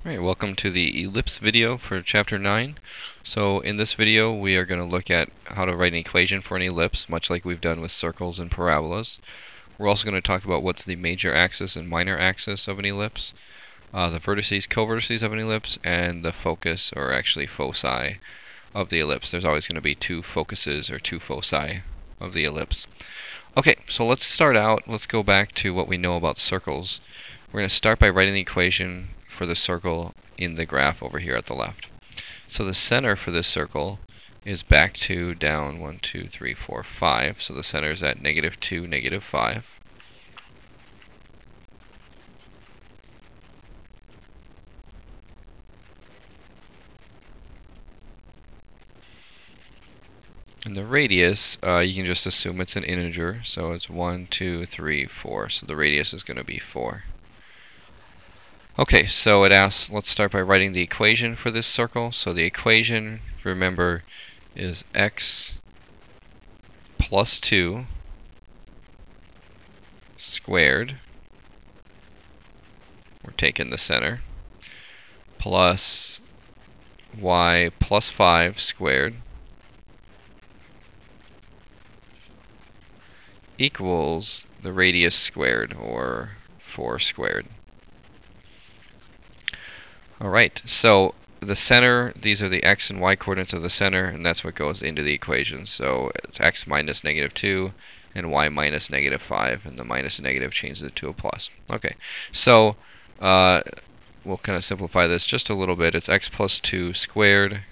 Alright, welcome to the ellipse video for chapter 9. So in this video we are going to look at how to write an equation for an ellipse, much like we've done with circles and parabolas. We're also going to talk about what's the major axis and minor axis of an ellipse, the vertices, co-vertices of an ellipse, and the focus, or actually foci, of the ellipse. There's always going to be two focuses or two foci of the ellipse. Okay, so let's start out. Let's go back to what we know about circles. We're going to start by writing the equation for the circle in the graph over here at the left. So the center for this circle is back to down 1, 2, 3, 4, 5. So the center is at -2, -5. And the radius, you can just assume it's an integer. So it's 1, 2, 3, 4. So the radius is going to be 4. Okay, so it asks, let's start by writing the equation for this circle. So the equation, remember, is x plus 2 squared, we're taking the center, plus y plus 5 squared equals the radius squared, or 4 squared. Alright, so the center, these are the x and y coordinates of the center, and that's what goes into the equation. So it's x minus -2 and y minus -5, and the minus and negative changes it to a plus. Okay, so we'll kind of simplify this just a little bit. It's x plus 2 squared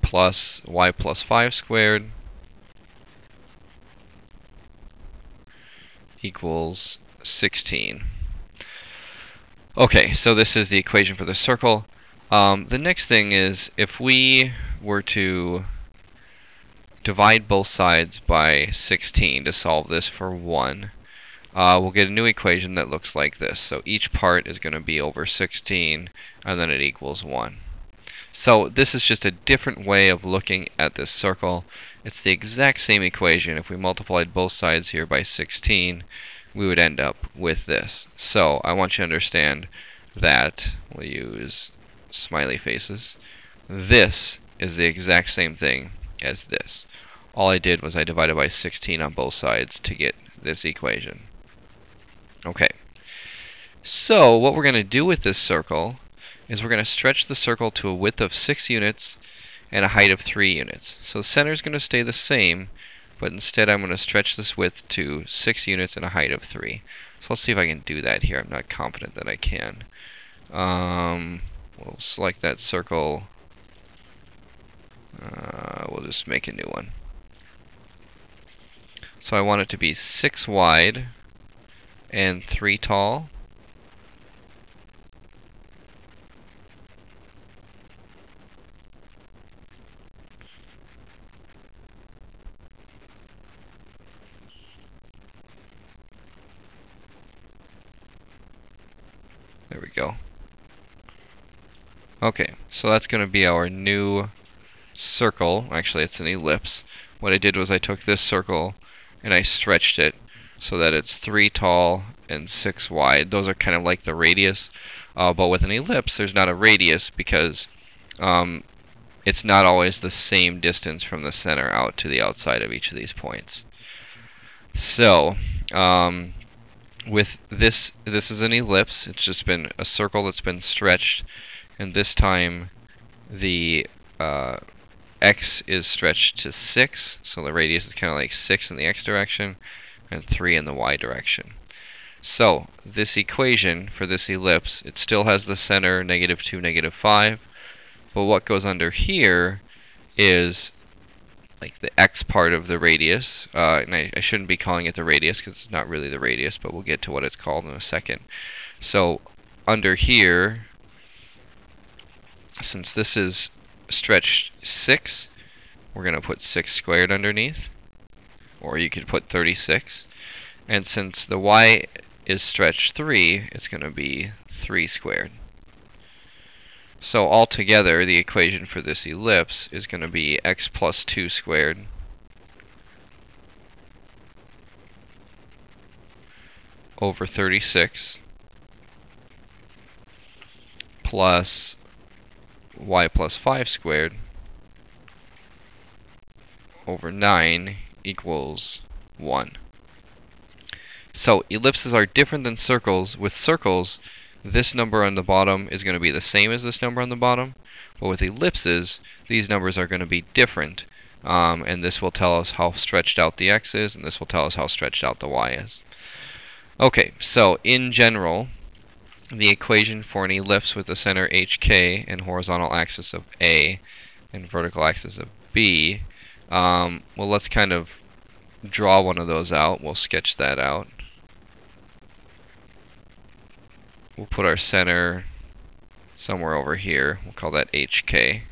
plus y plus 5 squared equals 16. Okay, so this is the equation for the circle. The next thing is, if we were to divide both sides by 16 to solve this for 1, we'll get a new equation that looks like this. So each part is going to be over 16, and then it equals 1. So this is just a different way of looking at this circle. It's the exact same equation. If we multiplied both sides here by 16, we would end up with this. So I want you to understand that, we'll use smiley faces, this is the exact same thing as this. All I did was I divided by 16 on both sides to get this equation. Okay, so what we're going to do with this circle is we're going to stretch the circle to a width of 6 units and a height of 3 units. So the center is going to stay the same, but instead I'm going to stretch this width to 6 units and a height of 3. So let's see if I can do that here. I'm not confident that I can. We'll select that circle. We'll just make a new one. So I want it to be 6 wide and 3 tall. There we go. Okay, so that's going to be our new circle. Actually, it's an ellipse. What I did was I took this circle and I stretched it so that it's 3 tall and 6 wide. Those are kind of like the radius, but with an ellipse there's not a radius because it's not always the same distance from the center out to the outside of each of these points. So with this is an ellipse. It's just been a circle that's been stretched, and this time the x is stretched to 6, so the radius is kind of like 6 in the x direction and 3 in the y direction. So this equation for this ellipse, it still has the center -2, -5, but what goes under here is like the x part of the radius, and I shouldn't be calling it the radius because it's not really the radius, but we'll get to what it's called in a second. So under here, since this is stretched 6, we're going to put 6 squared underneath, or you could put 36. And since the y is stretched 3, it's going to be 3 squared. So altogether, the equation for this ellipse is going to be x plus 2 squared over 36 plus y plus 5 squared over 9 equals 1. So ellipses are different than circles. With circles, this number on the bottom is going to be the same as this number on the bottom. But with ellipses, these numbers are going to be different. And this will tell us how stretched out the x is, and this will tell us how stretched out the y is. Okay, so in general, the equation for an ellipse with the center HK and horizontal axis of A and vertical axis of B, well, let's kind of draw one of those out. We'll sketch that out. We'll put our center somewhere over here. We'll call that HK.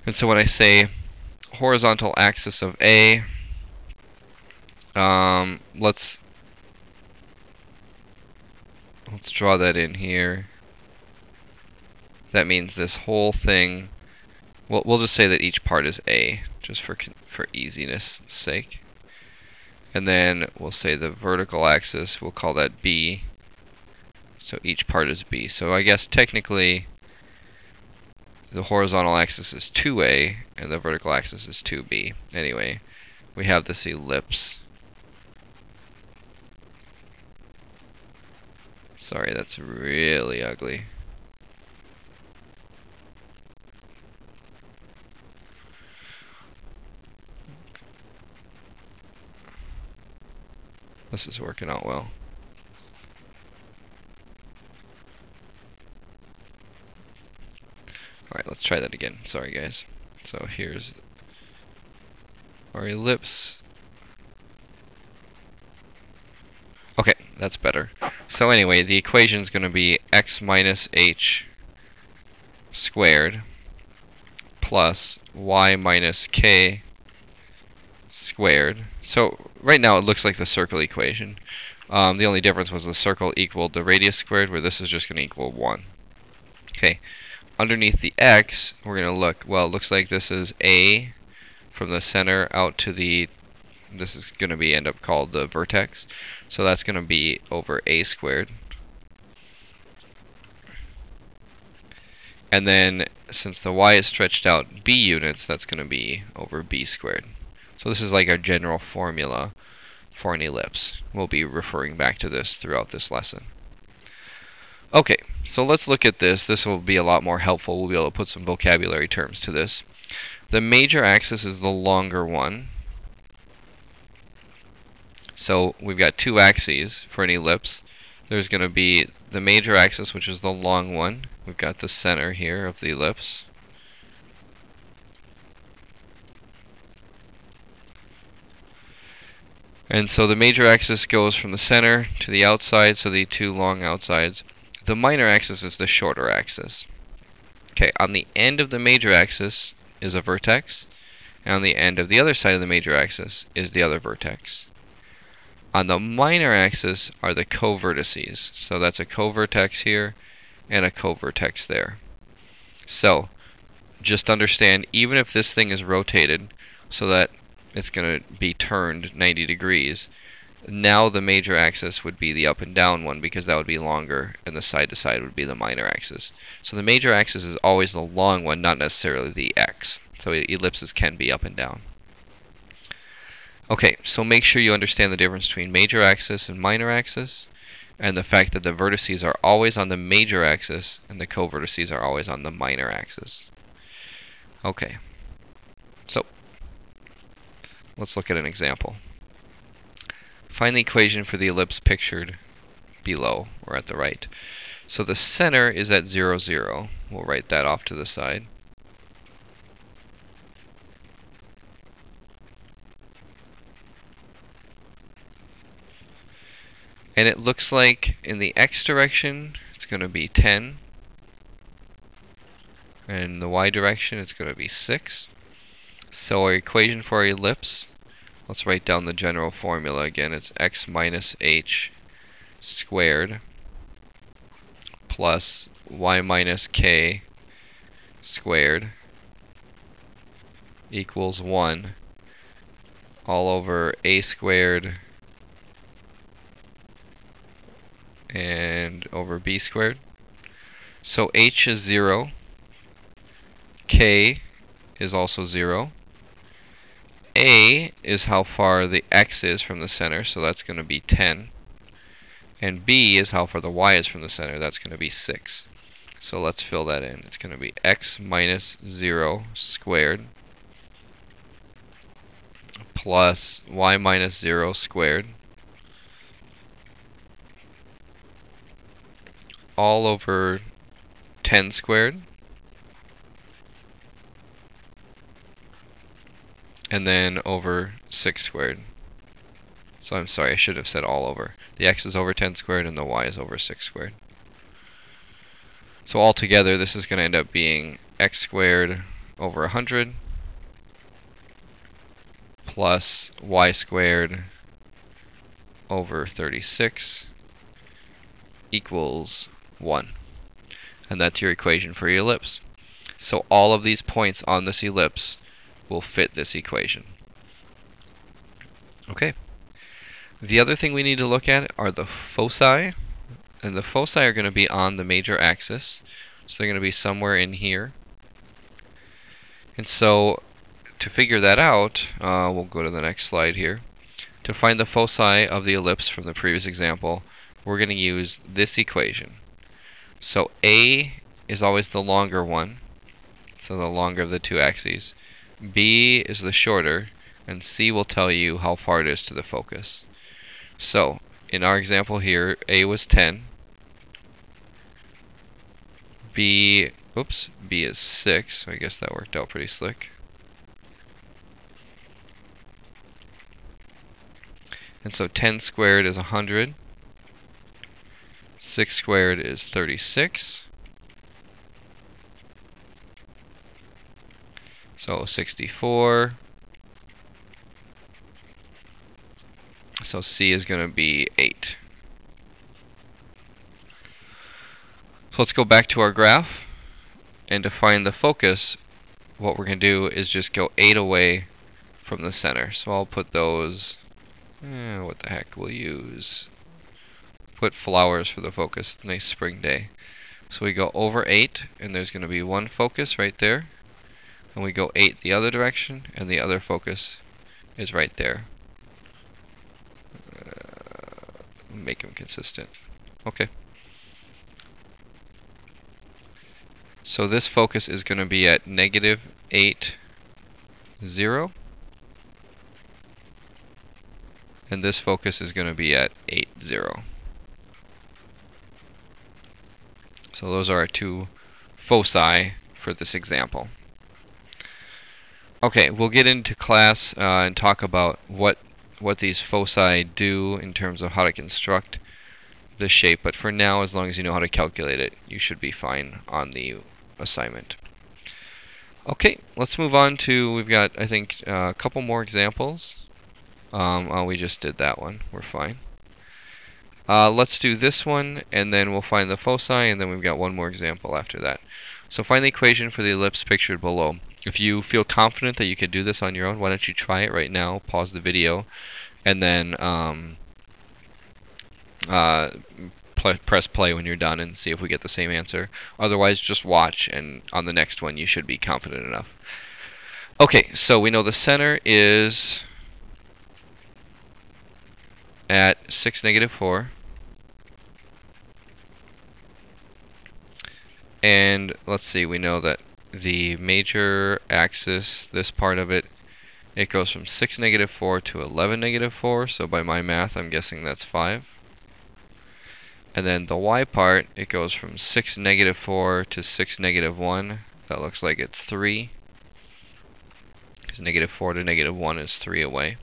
And so when I say horizontal axis of A, let's draw that in here. That means this whole thing, we'll just say that each part is A, just for easiness' sake. And then we'll say the vertical axis, we'll call that B. So each part is B. So I guess technically the horizontal axis is 2A and the vertical axis is 2B. Anyway, we have this ellipse. Sorry, that's really ugly. This is working out well. Alright, let's try that again. Sorry, guys. So here's our ellipse. Okay, that's better. So anyway, the equation is going to be x minus h squared plus y minus k squared. So right now it looks like the circle equation. The only difference was the circle equaled the radius squared, where this is just going to equal 1. Okay, underneath the x, we're going to look, well, it looks like this is A from the center out to the, this is going to be end up called the vertex. So that's going to be over A squared. And then since the y is stretched out b units, that's going to be over b squared. So this is like our general formula for an ellipse. We'll be referring back to this throughout this lesson. Okay, so let's look at this. This will be a lot more helpful. We'll be able to put some vocabulary terms to this. The major axis is the longer one. So we've got two axes for an ellipse. There's going to be the major axis, which is the long one. We've got the center here of the ellipse. And so the major axis goes from the center to the outside, so the two long outsides. The minor axis is the shorter axis. Okay, on the end of the major axis is a vertex, and on the end of the other side of the major axis is the other vertex. On the minor axis are the co-vertices. So that's a co-vertex here and a co-vertex there. So just understand, even if this thing is rotated so that it's going to be turned 90 degrees, now the major axis would be the up and down one, because that would be longer, and the side to side would be the minor axis. So the major axis is always the long one, not necessarily the x. So ellipses can be up and down. Okay, so make sure you understand the difference between major axis and minor axis, and the fact that the vertices are always on the major axis and the co-vertices are always on the minor axis. Okay, so let's look at an example. Find the equation for the ellipse pictured below, or at the right. So the center is at 0, 0. We'll write that off to the side. And it looks like in the x direction, it's going to be 10. And in the y direction, it's going to be 6. So our equation for our ellipse, let's write down the general formula again. It's x minus h squared plus y minus k squared equals 1 all over a squared and over b squared. So h is 0, k is also 0, a is how far the x is from the center, so that's going to be 10, and b is how far the y is from the center, that's going to be 6. So let's fill that in. It's going to be x minus 0 squared plus y minus 0 squared all over 10 squared, and then over 6 squared. So I'm sorry, I should have said all over. The x is over 10 squared and the y is over 6 squared. So altogether, this is going to end up being x squared over 100 plus y squared over 36 equals 1. And that's your equation for your ellipse. So all of these points on this ellipse will fit this equation. Okay. The other thing we need to look at are the foci. And the foci are going to be on the major axis. So they're going to be somewhere in here. And so to figure that out, we'll go to the next slide here. To find the foci of the ellipse from the previous example, we're going to use this equation. So A is always the longer one, so the longer of the two axes. B is the shorter, and C will tell you how far it is to the focus. So in our example here, A was 10. B is 6, so I guess that worked out pretty slick. And so 10 squared is 100. 6 squared is 36. So 64. So C is going to be 8. So let's go back to our graph. And to find the focus, what we're going to do is just go 8 away from the center. So I'll put those, what the heck, we'll use, put flowers for the focus. Nice spring day. So we go over 8, and there's going to be one focus right there. And we go 8 the other direction, and the other focus is right there. Make them consistent. Okay. So this focus is going to be at negative 8, 0. And this focus is going to be at 8, 0. So those are our two foci for this example. Okay, we'll get into class and talk about what these foci do in terms of how to construct the shape. But for now, as long as you know how to calculate it, you should be fine on the assignment. Okay, let's move on to, we've got, I think, a couple more examples. Oh, we just did that one. We're fine. Let's do this one, and then we'll find the foci, and then we've got one more example after that. So find the equation for the ellipse pictured below. If you feel confident that you can do this on your own, why don't you try it right now, pause the video, and then press play when you're done and see if we get the same answer. Otherwise, just watch, and on the next one you should be confident enough. Okay, so we know the center is at 6, negative 4. And let's see, we know that the major axis, this part of it, it goes from 6, negative 4 to 11, negative 4. So by my math, I'm guessing that's 5. And then the y part, it goes from 6, negative 4 to 6, negative 1. That looks like it's 3. Because negative 4 to negative 1 is 3 away.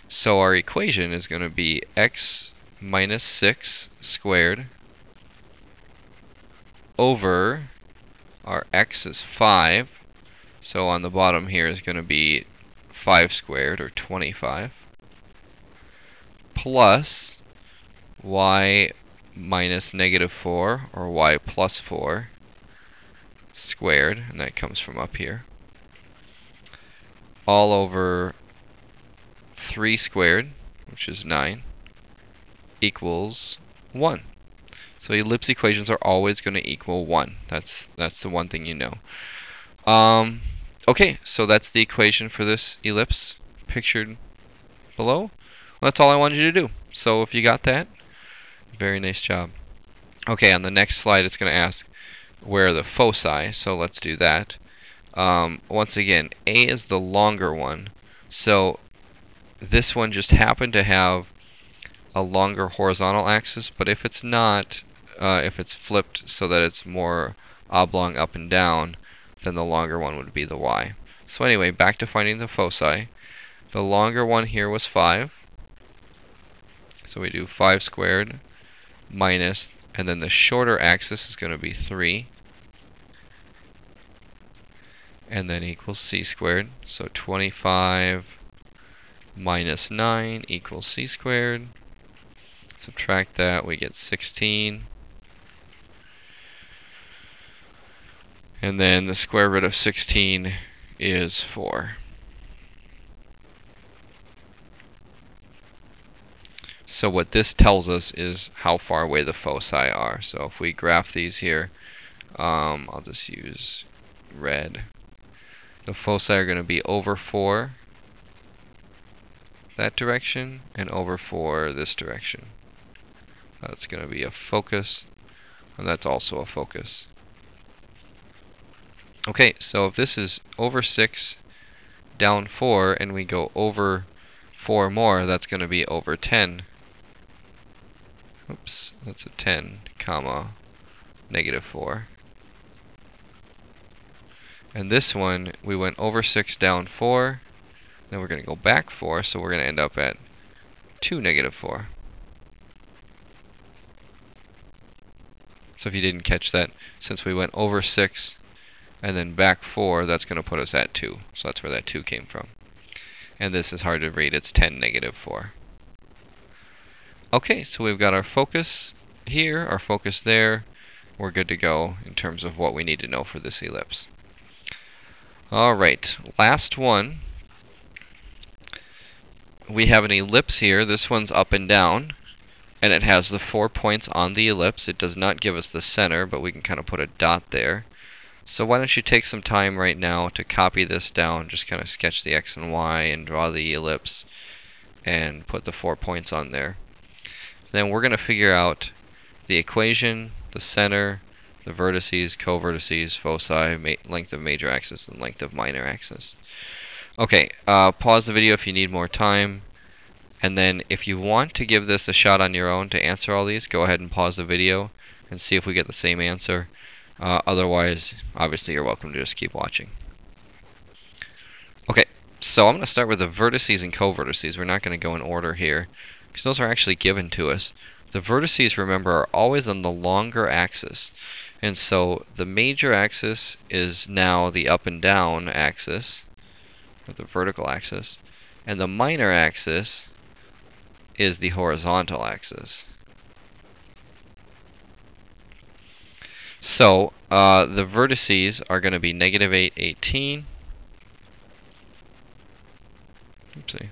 So our equation is going to be x minus 6 squared over our x is 5. So on the bottom here is going to be 5 squared, or 25, plus y minus negative 4, or y plus 4 squared, and that comes from up here, all over 3 squared, which is 9, equals 1. So ellipse equations are always going to equal 1. That's the one thing you know. Okay, so that's the equation for this ellipse pictured below. Well, that's all I wanted you to do. So if you got that, very nice job. Okay, on the next slide it's going to ask where are the foci, so let's do that. Once again, A is the longer one, so this one just happened to have a longer horizontal axis, but if it's not, if it's flipped so that it's more oblong up and down, then the longer one would be the y. So anyway, back to finding the foci. The longer one here was 5. So we do 5 squared minus, and then the shorter axis is going to be 3. And then equals c squared. So 25 minus 9 equals c squared. Subtract that, we get 16. And then the square root of 16 is 4. So what this tells us is how far away the foci are. So if we graph these here, I'll just use red. The foci are going to be over 4 that direction and over 4 this direction. That's going to be a focus, and that's also a focus. Okay, so if this is over 6, down 4, and we go over 4 more, that's going to be over 10. Oops, that's a 10, comma, negative 4. And this one, we went over 6, down 4, then we're going to go back 4, so we're going to end up at 2, negative 4. So if you didn't catch that, since we went over 6 and then back 4, that's going to put us at 2. So that's where that 2 came from. And this is hard to read. It's 10, negative 4. Okay, so we've got our focus here, our focus there. We're good to go in terms of what we need to know for this ellipse. All right, last one. We have an ellipse here. This one's up and down, and it has the 4 points on the ellipse. It does not give us the center, but we can kind of put a dot there. So why don't you take some time right now to copy this down, just kind of sketch the x and y and draw the ellipse and put the 4 points on there. Then we're going to figure out the equation, the center, the vertices, co-vertices, foci, length of major axis, and length of minor axis. Okay, pause the video if you need more time. And then if you want to give this a shot on your own to answer all these, go ahead and pause the video and see if we get the same answer. Otherwise, obviously, you're welcome to just keep watching. Okay, so I'm going to start with the vertices and co-vertices. We're not going to go in order here, because those are actually given to us. The vertices, remember, are always on the longer axis. And so the major axis is now the up and down axis, or the vertical axis. And the minor axis is the horizontal axis. So the vertices are going to be negative 8, 18. Oopsie.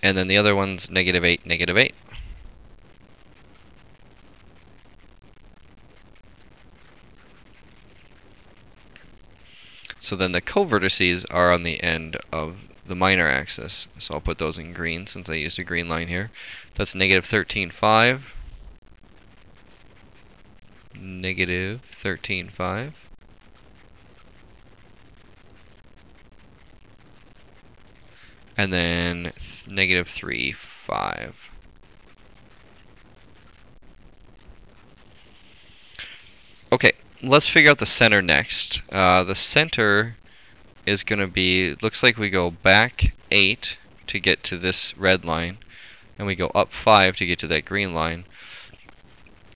And then the other one's negative 8, negative 8. So then the co-vertices are on the end of the minor axis. So I'll put those in green since I used a green line here. That's negative 13, 5. Negative 13, 5. And then negative 3, 5. Okay, let's figure out the center next. The center is going to be, looks like we go back 8 to get to this red line, and we go up 5 to get to that green line.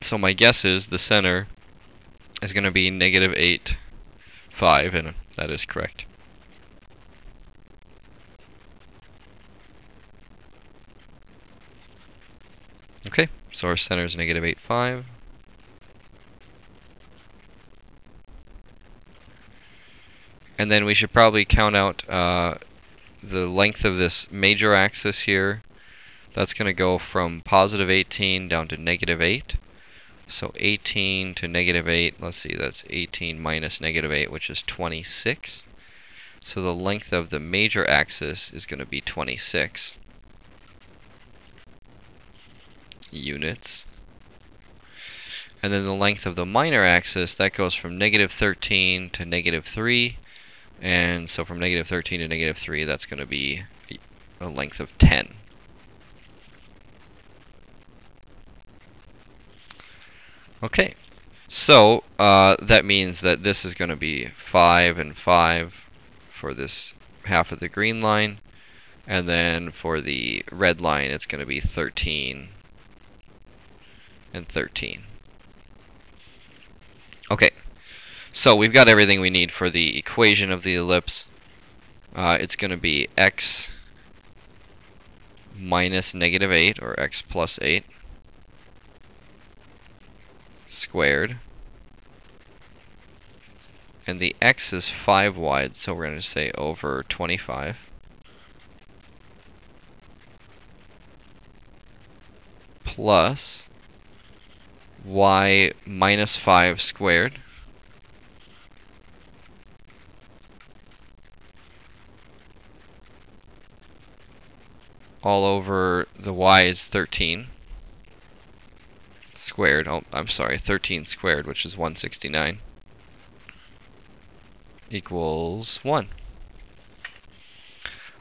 So my guess is the center is going to be negative 8, 5, and that is correct. Okay, so our center is negative 8, 5. And then we should probably count out the length of this major axis here. That's going to go from positive 18 down to negative 8. So 18 to negative 8, let's see, that's 18 minus negative 8, which is 26. So the length of the major axis is going to be 26 units. And then the length of the minor axis, that goes from negative 13 to negative 3. And so from negative 13 to negative 3, that's going to be a length of 10. Okay, so that means that this is going to be 5 and 5 for this half of the green line. And then for the red line, it's going to be 13 and 13. Okay, so we've got everything we need for the equation of the ellipse. It's going to be x minus negative 8, or x plus 8, squared. And the x is 5 wide, so we're going to say over 25. Plus y minus 5 squared all over the y is 13 squared. Oh, I'm sorry, 13 squared, which is 169, equals 1.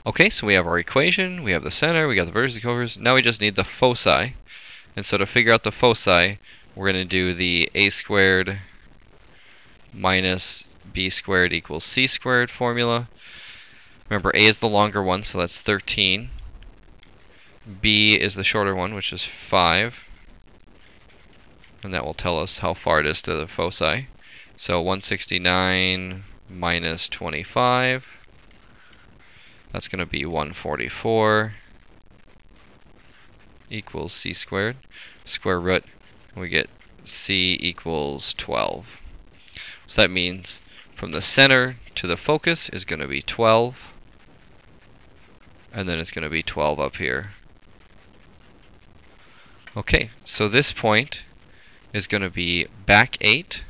Okay, so we have our equation, we have the center, we got the vertices, covers. Now we just need the foci. And so to figure out the foci, we're going to do the a squared minus b squared equals c squared formula. Remember, a is the longer one, so that's 13. B is the shorter one, which is 5. And that will tell us how far it is to the foci. So 169 minus 25. That's going to be 144 equals c squared. Square root, we get c equals 12. So that means from the center to the focus is going to be 12. And then it's going to be 12 up here. Okay, so this point is going to be back 8.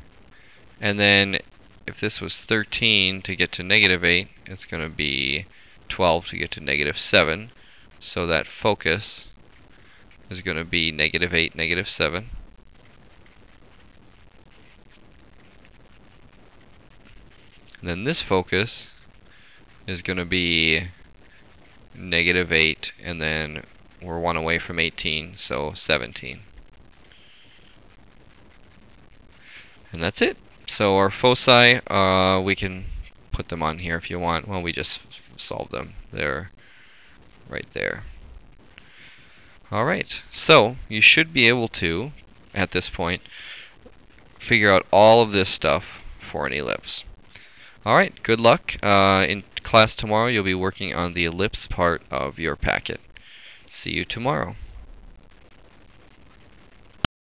And then if this was 13 to get to negative 8, it's going to be 12 to get to negative 7. So that focus is going to be negative 8, negative 7. And then this focus is going to be negative 8, and then we're 1 away from 18, so 17. And that's it. So our foci, we can put them on here if you want. Well, we just solved them. They're right there. Alright, so you should be able to, at this point, figure out all of this stuff for an ellipse. Alright, good luck. In class tomorrow, you'll be working on the ellipse part of your packet. See you tomorrow.